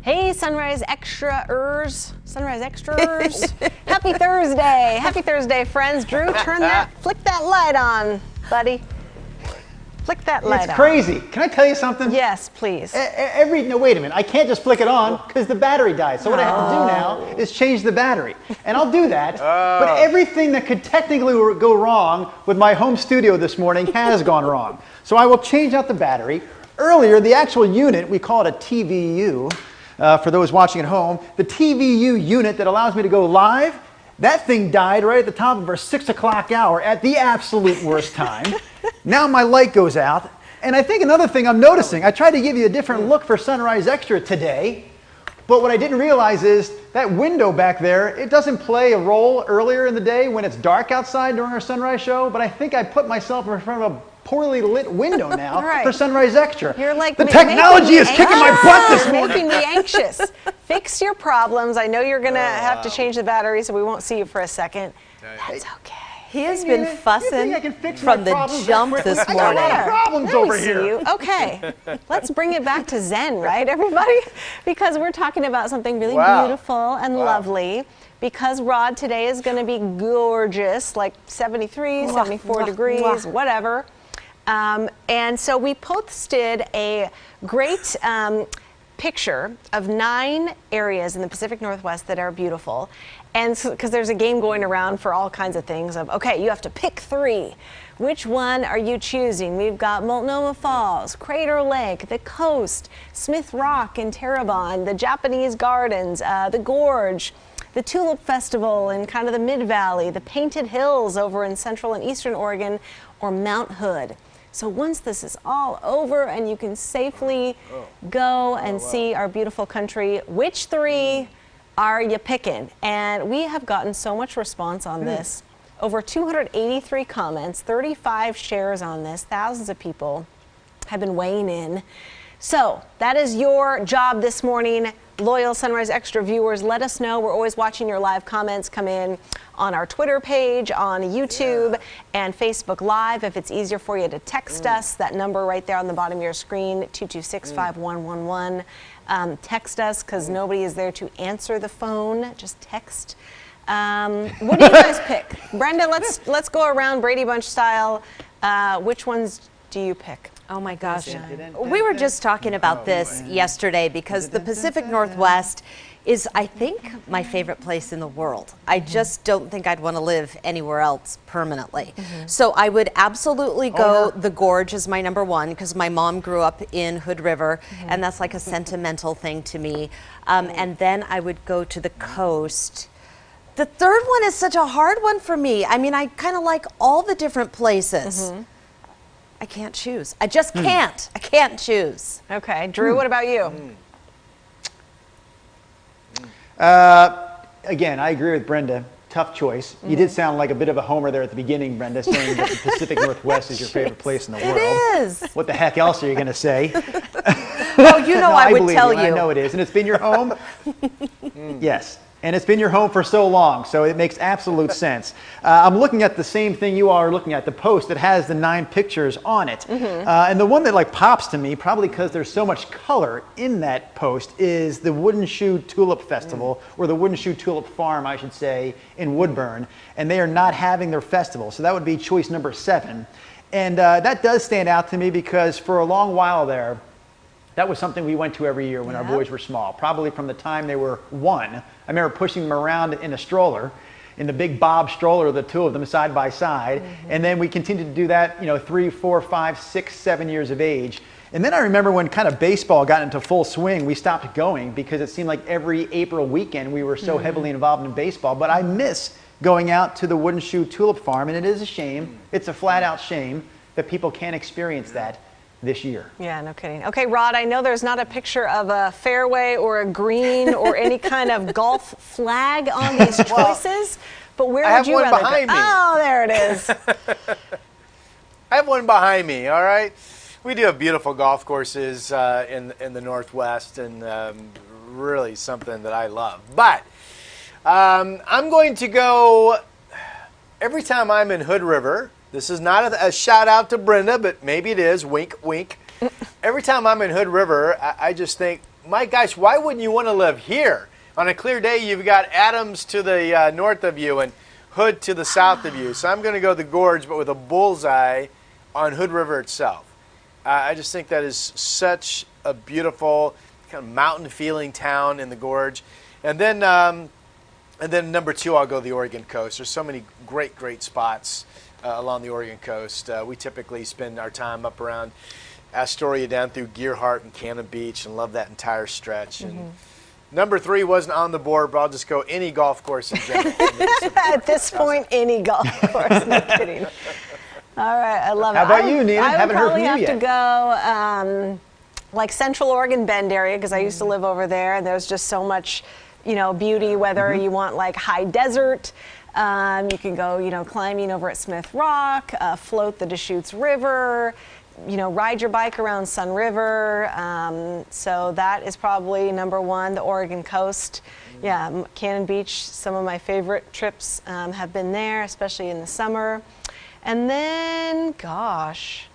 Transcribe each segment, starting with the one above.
Hey, Sunrise Extra-ers. Happy Thursday. Happy Thursday, friends. Drew, flick that light on, buddy. Flick that light on. It's crazy. Can I tell you something? Yes, please. No, wait a minute. I can't just flick it on because the battery died. So what I have to do now is change the battery. And I'll do that. But everything that could technically go wrong with my home studio this morning has gone wrong. So I will change out the battery. Earlier, the actual unit, we call it a TVU, for those watching at home. The TVU unit that allows me to go live, that thing died right at the top of our 6 o'clock hour at the absolute worst time. Now my light goes out. And I think another thing I'm noticing, I tried to give you a different look for Sunrise Extra today, but what I didn't realize is that window back there, it doesn't play a role earlier in the day when it's dark outside during our sunrise show, but I think I put myself in front of a poorly lit window now for Sunrise Extra. You're like the technology is kicking my butt this morning. Making me anxious. Fix your problems. I know you're going to have to change the battery, so we won't see you for a second. That's okay. He has been fussing from the jump this morning. I got problems over here. Okay, let's bring it back to Zen, right, everybody? Because we're talking about something really beautiful and lovely. Because Rod today is going to be gorgeous, like 73, 74 degrees, whatever. And so we posted a great picture of 9 areas in the Pacific Northwest that are beautiful. And because there's a game going around for all kinds of things of, okay, you have to pick 3. Which one are you choosing? We've got Multnomah Falls, Crater Lake, the Coast, Smith Rock in Terrebonne, the Japanese Gardens, the Gorge, the Tulip Festival in kind of the Mid-Valley, the Painted Hills over in Central and Eastern Oregon, or Mount Hood. So once this is all over and you can safely go and see our beautiful country, which 3 are you picking? And we have gotten so much response on this. Over 283 comments, 35 shares on this. Thousands of people have been weighing in. So that is your job this morning. Loyal Sunrise Extra viewers, let us know. We're always watching your live comments come in on our Twitter page, on YouTube, and Facebook Live. If it's easier for you to text us, that number right there on the bottom of your screen, 226-5111. Text us because nobody is there to answer the phone. Just text. What do you guys pick? Brenda, let's go around Brady Bunch style. Which ones do you pick? Oh my gosh. We were just talking about this yesterday because the Pacific Northwest is, I think, my favorite place in the world. I just don't think I'd want to live anywhere else permanently. So I would absolutely go, the Gorge is my #1 because my mom grew up in Hood River and that's like a sentimental thing to me. And then I would go to the Coast. The third one is such a hard one for me. I mean, I kind of like all the different places. I can't choose. I just can't. I can't choose. Okay. Drew, what about you? Again, I agree with Brenda. Tough choice. You did sound like a bit of a homer there at the beginning, Brenda, saying that the Pacific Northwest is your favorite place in the world. It is. What the heck else are you going to say? Oh, you know, I would tell you. I know it is. And it's been your home? Yes. And it's been your home for so long, so it makes absolute sense. I'm looking at the same thing you all are looking at, the post that has the 9 pictures on it. And the one that like pops to me, probably because there's so much color in that post, is the Wooden Shoe Tulip Festival, or the Wooden Shoe Tulip Farm, I should say, in Woodburn. And they are not having their festival, so that would be choice number 7. And that does stand out to me because for a long while there, that was something we went to every year when our boys were small, probably from the time they were 1. I remember pushing them around in a stroller, in the big Bob stroller, the 2 of them side by side. And then we continued to do that, 3, 4, 5, 6, 7 years of age. And then I remember when kind of baseball got into full swing, we stopped going because it seemed like every April weekend we were so heavily involved in baseball. But I miss going out to the Wooden Shoe Tulip Farm, and it is a shame. It's a flat out shame that people can't experience that this year. Yeah, no kidding. Okay, Rod, I know there's not a picture of a fairway or a green or any kind of golf flag on these choices, but where would you rather go? I have one behind me. Oh, there it is. I have one behind me, all right? We do have beautiful golf courses in the Northwest, and really something that I love. But I'm going to go, every time I'm in Hood River, this is not a shout out to Brenda, but maybe it is, wink, wink. Every time I'm in Hood River, I just think my gosh, why wouldn't you want to live here? On a clear day, you've got Adams to the north of you and Hood to the south of you. So I'm going to go the gorge, but with a bullseye on Hood River itself. I just think that is such a beautiful kind of mountain-feeling town in the gorge. And then number 2, I'll go the Oregon coast. There's so many great spots along the Oregon coast. We typically spend our time up around Astoria down through Gearhart and Cannon Beach and love that entire stretch. And number 3 wasn't on the board, but I'll just go any golf course in general. At this point, any golf course. No kidding. All right, I love it. How about you, Nina? Haven't heard from you yet. I would probably have to go like Central Oregon Bend area because I used to live over there, and there's just so much, beauty. Whether you want like high desert, you can go, climbing over at Smith Rock, float the Deschutes River, ride your bike around Sun River. So that is probably number 1, the Oregon coast. Yeah, Cannon Beach. Some of my favorite trips have been there, especially in the summer. And then, gosh,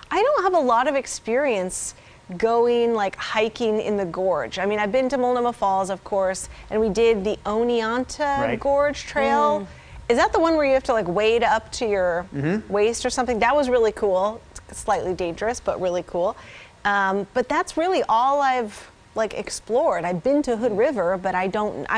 I don't have a lot of experience going like hiking in the gorge. I mean, I've been to Multnomah Falls, of course, and we did the Oneonta Gorge Trail. Is that the one where you have to like wade up to your waist or something? That was really cool. It's slightly dangerous, but really cool. But that's really all I've like explored. I've been to Hood River, but I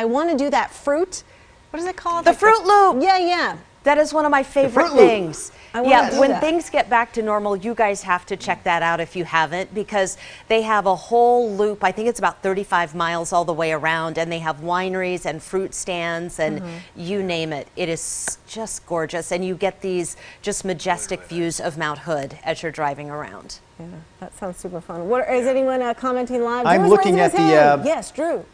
want to do that fruit. What is it called? The Fruit Loop. Yeah. That is one of my favorite things. Yeah, when things get back to normal, you guys have to check that out if you haven't, because they have a whole loop. I think it's about 35 miles all the way around, and they have wineries and fruit stands and you name it. It is just gorgeous, and you get these just majestic views of Mount Hood as you're driving around. Yeah, that sounds super fun. What is anyone commenting live? I'm Drew's looking raising at his hand. Yes, Drew.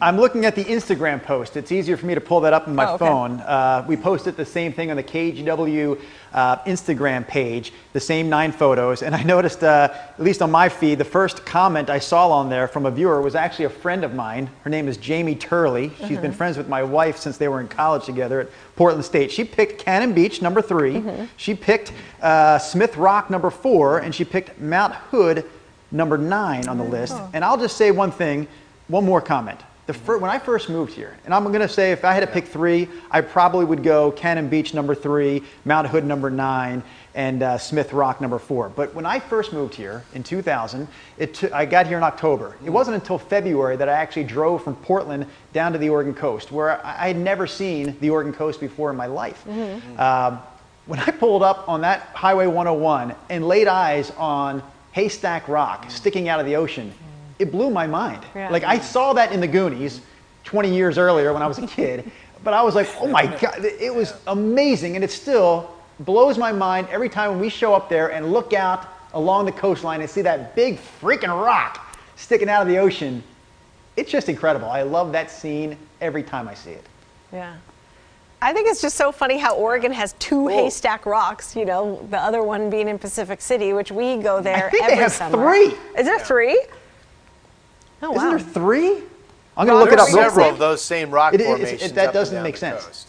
I'm looking at the Instagram post. It's easier for me to pull that up on my phone. We posted the same thing on the KGW Instagram page, the same 9 photos. And I noticed, at least on my feed, the first comment I saw on there from a viewer was actually a friend of mine. Her name is Jamie Turley. She's been friends with my wife since they were in college together at Portland State. She picked Cannon Beach, number 3. She picked Smith Rock, number 4. And she picked Mount Hood, number 9 on the list. And I'll just say one more comment. When I first moved here, and I'm going to say if I had to pick 3, I probably would go Cannon Beach number 3, Mount Hood number 9, and Smith Rock number 4. But when I first moved here in 2000, I got here in October. It wasn't until February that I actually drove from Portland down to the Oregon coast, where I had never seen the Oregon coast before in my life. When I pulled up on that Highway 101 and laid eyes on Haystack Rock sticking out of the ocean, it blew my mind. Like I saw that in the Goonies 20 years earlier when I was a kid, but I was like, oh my God, it was amazing. And it still blows my mind every time when we show up there and look out along the coastline and see that big freaking rock sticking out of the ocean. It's just incredible. I love that scene every time I see it. Yeah. I think it's just so funny how Oregon has 2 Haystack Rocks, the other one being in Pacific City, which we go there I think every they have summer. 3. Is there 3? Oh, wow. Isn't there 3? I'm going to look it up real quick. Several of those same rock formations. That doesn't make sense.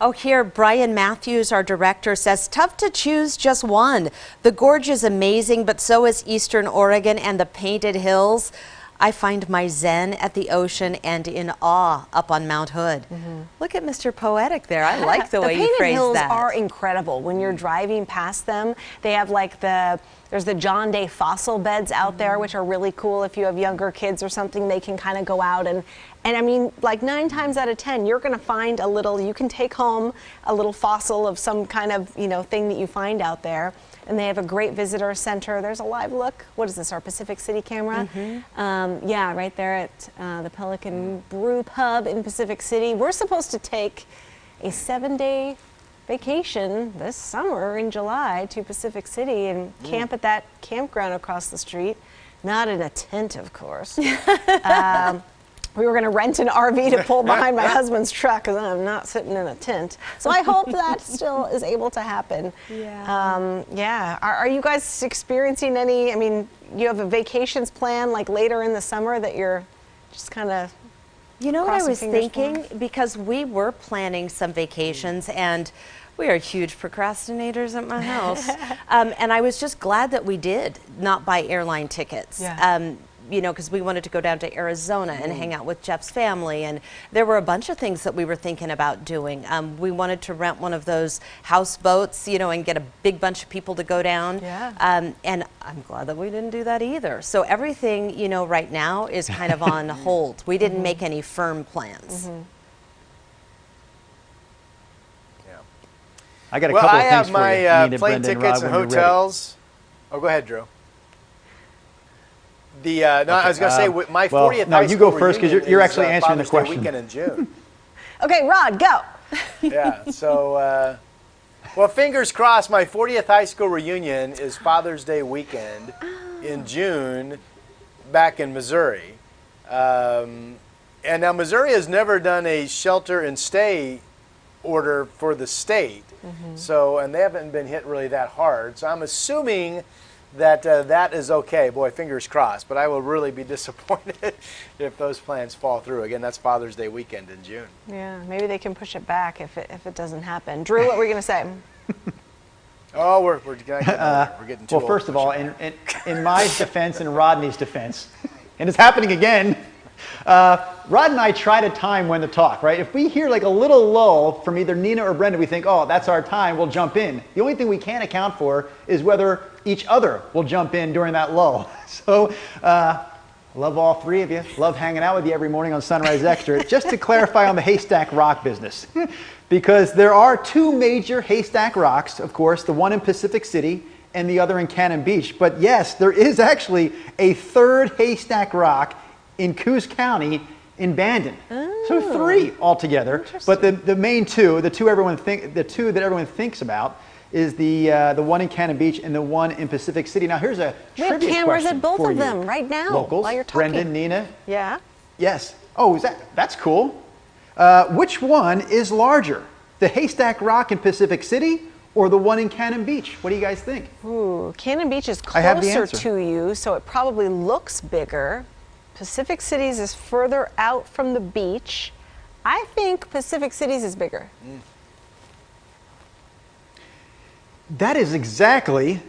Oh, here, Brian Matthews, our director, says, tough to choose just one. The gorge is amazing, but so is Eastern Oregon and the Painted Hills. I find my zen at the ocean and in awe up on Mount Hood. Look at Mr. Poetic there. I like the way you phrased that. The Painted Hills are incredible. When you're driving past them, they have like there's the John Day fossil beds out there, which are really cool. If you have younger kids or something, they can kind of go out and I mean, like 9 times out of 10, you're going to find you can take home a little fossil of some kind of, thing that you find out there. And they have a great visitor center. There's a live look. What is this, our Pacific City camera? Yeah, right there at the Pelican Brew Pub in Pacific City. We're supposed to take a 7-day vacation this summer in July to Pacific City and camp at that campground across the street. Not in a tent, of course. We were going to rent an RV to pull behind my husband's truck because I'm not sitting in a tent. So I hope that still is able to happen. Yeah. Are you guys experiencing any, you have a vacations plan like later in the summer that you're just kind of You know what I was thinking? Because we were planning some vacations, and We are huge procrastinators at my house. And I was just glad that we did not buy airline tickets. Yeah. You know, because we wanted to go down to Arizona and hang out with Jeff's family. And there were a bunch of things that we were thinking about doing. We wanted to rent one of those houseboats, you know, and get a big bunch of people to go down. Yeah. And I'm glad that we didn't do that either. So everything, you know, right now is kind of on hold. We didn't make any firm plans. I got a Well, couple I of have things for my you, Nina, plane Brenda, and tickets Rod, and when you're ready. hotels. Oh, go ahead, Drew. No, I was going to say my 40th no, high you school go first, 'cause reunion you're is, actually answering the Father's Day question. weekend in June. Okay, Rod, go. Yeah. So, well, fingers crossed. My 40th high school reunion is Father's Day weekend in June, back in Missouri. And now Missouri has never done a shelter and stay order for the state, so and they haven't been hit really that hard. So I'm assuming that that is okay. Boy, fingers crossed. But I will really be disappointed if those plans fall through. Again, that's Father's Day weekend in June. Yeah, maybe they can push it back if it doesn't happen. Drew, what were you going to say? Oh, we're getting too Well, old first to of push all, it back. in my defense and Rodney's defense, and it's happening again, Rod and I try to time when to talk, right? If we hear like a little lull from either Nina or Brenda, we think, oh, that's our time, we'll jump in. The only thing we can't account for is whether each other will jump in during that lull. So, love all three of you. Love hanging out with you every morning on Sunrise Extra. Just to clarify on the Haystack Rock business, because there are two major Haystack Rocks, of course, the one in Pacific City and the other in Cannon Beach. But yes, there is actually a third Haystack Rock in Coos County in Bandon. So three altogether. But the main two, the two that everyone thinks about, is the one in Cannon Beach and the one in Pacific City. Now here's a We have trivia cameras question at both for of you. them right now Locals, while you're talking. Brendan, Nina. Yeah. Yes. Oh, that's cool. Which one is larger, the Haystack Rock in Pacific City or the one in Cannon Beach? What do you guys think? Ooh, Cannon Beach is I have the closer answer. to you, so it probably looks bigger. Pacific Cities is further out from the beach. I think Pacific Cities is bigger. That is exactly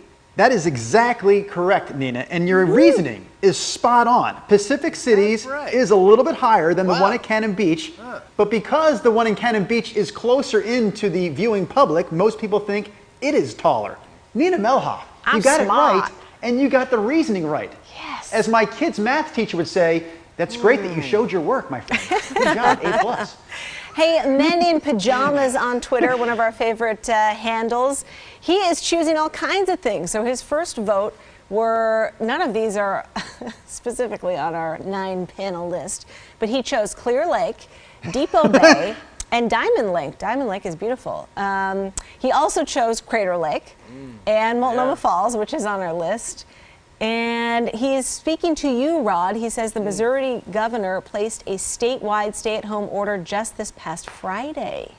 correct, Nina. And your reasoning is spot on. Pacific Cities That's right. is a little bit higher than the Wow. one at Cannon Beach. But because the one in Cannon Beach is closer into the viewing public, most people think it is taller. Nina Melhoff, I'm you got smart. it right, and you got the reasoning right. Yes. As my kid's math teacher would say, that's great that you showed your work, my friend. Good job, A+. Hey, Men in Pajamas on Twitter, one of our favorite handles. He is choosing all kinds of things. So his first vote none of these are specifically on our 9-panel list, but he chose Clear Lake, Depot Bay, and Diamond Lake. Diamond Lake is beautiful. He also chose Crater Lake and Multnomah Falls, which is on our list. And he is speaking to you, Rod. He says the Missouri governor placed a statewide stay-at-home order just this past Friday.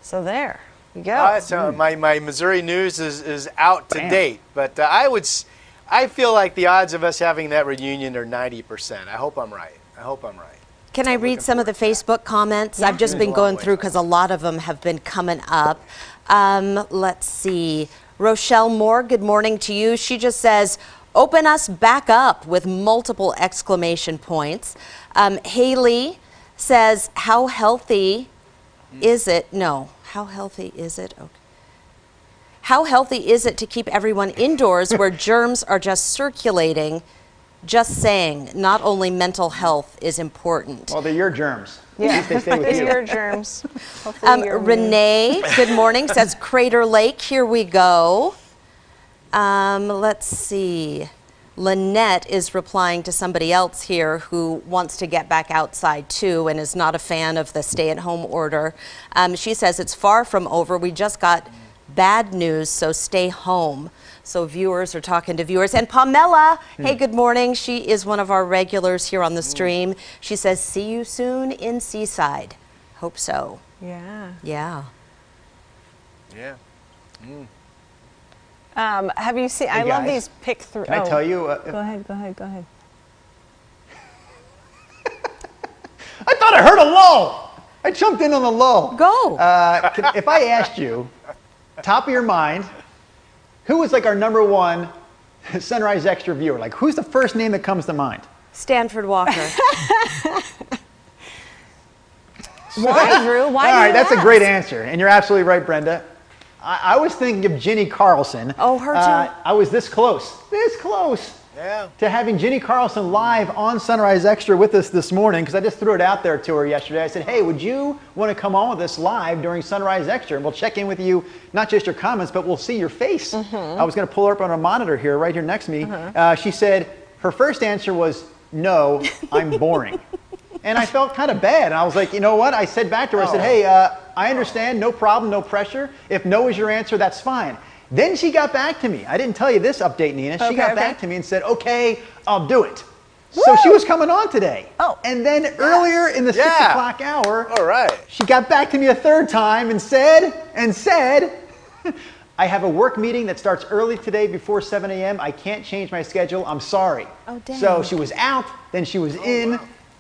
So there you go. So my Missouri news is out to Bam. date, but I feel like the odds of us having that reunion are 90%. I hope I'm right. Can I read some of the Facebook comments? I've just been going through because a lot of them have been coming up. Let's see. Rochelle Moore, good morning to you. She just says, open us back up with multiple exclamation points. Haley says, how healthy is it? No, how healthy is it? Okay. How healthy is it to keep everyone indoors where germs are just circulating? Just saying, not only mental health is important. Well, they're your germs. Yeah, At least they stay with it's you. your germs. Hopefully you're immune. Renee, good morning, says Crater Lake. Here we go. Let's see. Lynette is replying to somebody else here who wants to get back outside too and is not a fan of the stay-at-home order. She says it's far from over. We just got bad news, so stay home. So viewers are talking to viewers. And Pamela, hey, good morning. She is one of our regulars here on the stream. She says, see you soon in Seaside. Hope so. Yeah. Yeah. Yeah. Have you seen? I Hey, love guys, these pick through. Can I tell you? Go ahead. I thought I heard a lull. I jumped in on the lull. Go. If I asked you, top of your mind, who was like our #1 Sunrise Extra viewer? Like, who's the first name that comes to mind? Stanford Walker. Why, Drew? Why? All do right, you that's ask? a great answer, and you're absolutely right, Brenda. I was thinking of Ginny Carlson. Oh, her too. I was this close Yeah. to having Ginny Carlson live on Sunrise Extra with us this morning, because I just threw it out there to her yesterday. I said, hey, would you want to come on with us live during Sunrise Extra? And we'll check in with you, not just your comments, but we'll see your face. I was going to pull her up on a monitor here, right here next to me. She said her first answer was, no, I'm boring. And I felt kind of bad. And I was like, you know what? I said back to her, I said, hey, I understand, no problem, no pressure. If no is your answer, that's fine. Then she got back to me. I didn't tell you this update, Nina. She got back to me and said, okay, I'll do it. Woo! So she was coming on today. Oh. And then earlier in the 6 o'clock hour, All right. she got back to me a third time and said, I have a work meeting that starts early today before 7 a.m. I can't change my schedule. I'm sorry. Oh, dang. So she was out, then she was in,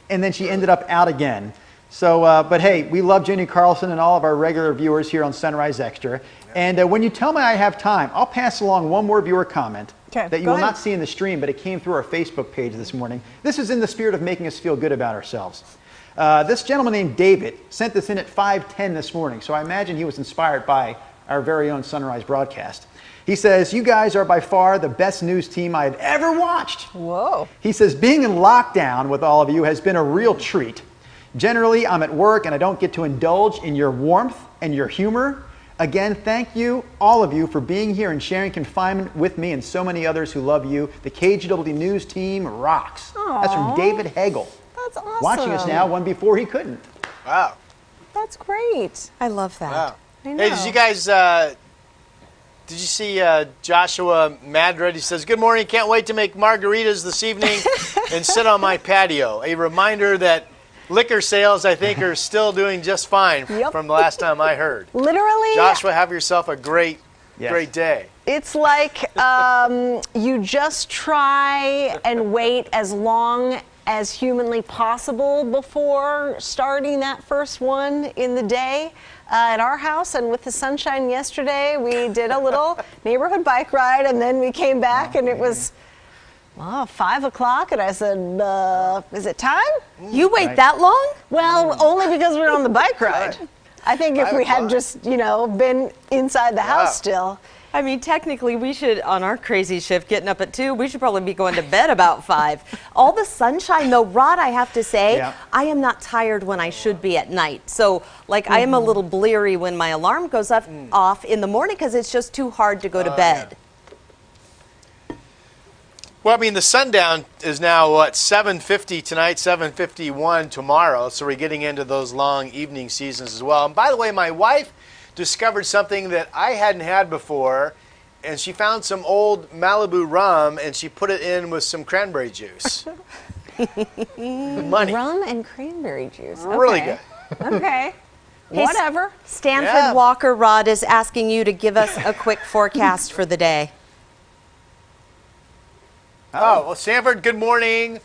and then she ended up out again. So, but hey, we love Ginny Carlson and all of our regular viewers here on Sunrise Extra. And when you tell me I have time, I'll pass along one more viewer comment that you will not see in the stream, but it came through our Facebook page this morning. This is in the spirit of making us feel good about ourselves. This gentleman named David sent this in at 5:10 this morning, so I imagine he was inspired by our very own Sunrise broadcast. He says, you guys are by far the best news team I've ever watched. Whoa. He says, being in lockdown with all of you has been a real treat. Generally, I'm at work and I don't get to indulge in your warmth and your humor. Again, thank you, all of you, for being here and sharing confinement with me and so many others who love you. The KGW News team rocks. Aww. That's from David Hagel. That's awesome. Watching us now, one before he couldn't. Wow. That's great. I love that. Wow. I know. Hey, did you guys, did you see Joshua Madrid? He says, good morning, can't wait to make margaritas this evening and sit on my patio. A reminder that liquor sales, I think, are still doing just fine from the last time I heard. Literally. Joshua, have yourself a great day. It's like you just try and wait as long as humanly possible before starting that first one in the day. At our house and with the sunshine yesterday, we did a little neighborhood bike ride, and then we came back and it was 5 o'clock, and I said, is it time? You wait that long? Well, only because we were on the bike ride. I think if we had just, been inside the house still. I mean, technically, we should, on our crazy shift, getting up at 2, we should probably be going to bed about 5. All the sunshine, though, Rod, I have to say, I am not tired when I should be at night. So, I am a little bleary when my alarm goes off in the morning because it's just too hard to go to bed. Yeah. Well, I mean, the sundown is now, 7:50 tonight, 7:51 tomorrow, so we're getting into those long evening seasons as well. And by the way, my wife discovered something that I hadn't had before, and she found some old Malibu rum, and she put it in with some cranberry juice. Money. Rum and cranberry juice. Really good. Okay. Hey, Whatever. Stanford Walker, Rod, is asking you to give us a quick forecast for the day. Oh, well, Stanford, good morning.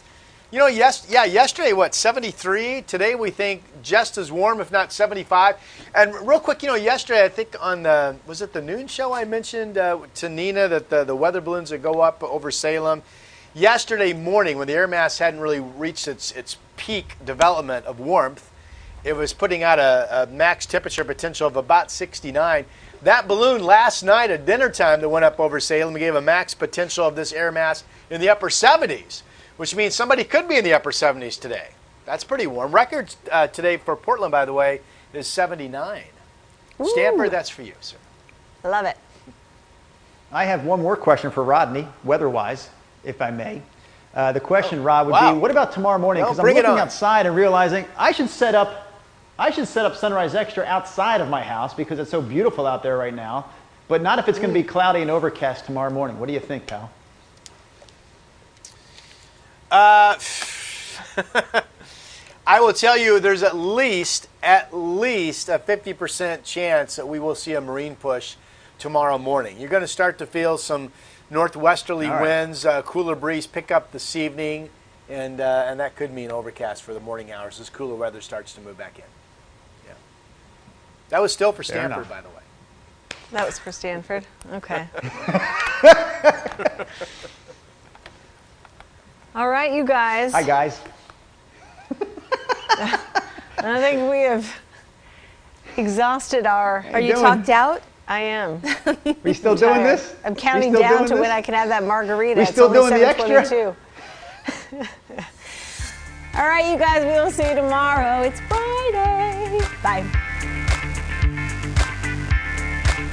Yesterday, 73? Today we think just as warm, if not 75. And real quick, yesterday, I think on was it the noon show I mentioned to Nina that the weather balloons that go up over Salem? Yesterday morning, when the air mass hadn't really reached its peak development of warmth, it was putting out a max temperature potential of about 69. That balloon last night at dinner time that went up over Salem gave a max potential of this air mass in the upper 70s. Which means somebody could be in the upper 70s today. That's pretty warm. Record today for Portland, by the way, is 79. Ooh. Stanford, that's for you, sir. Love it. I have one more question for Rodney, weather-wise, if I may. The question, Rod, would be, what about tomorrow morning? Because I'm looking outside and realizing I should set up Sunrise Extra outside of my house because it's so beautiful out there right now, but not if it's going to be cloudy and overcast tomorrow morning. What do you think, pal? I will tell you there's at least a 50% chance that we will see a marine push tomorrow morning. You're going to start to feel some northwesterly winds, cooler breeze pick up this evening, and that could mean overcast for the morning hours as cooler weather starts to move back in. That was still for Fair Stanford, enough. by the way. That was for Stanford. Okay. All right, you guys. Hi, guys. I think we have exhausted our. Are you doing? talked out? I am. We still doing tired. this? I'm We counting still down doing to when this? I can have that margarita. We It's still only doing the extra? 7:22. All right, you guys. We will see you tomorrow. It's Friday. Bye.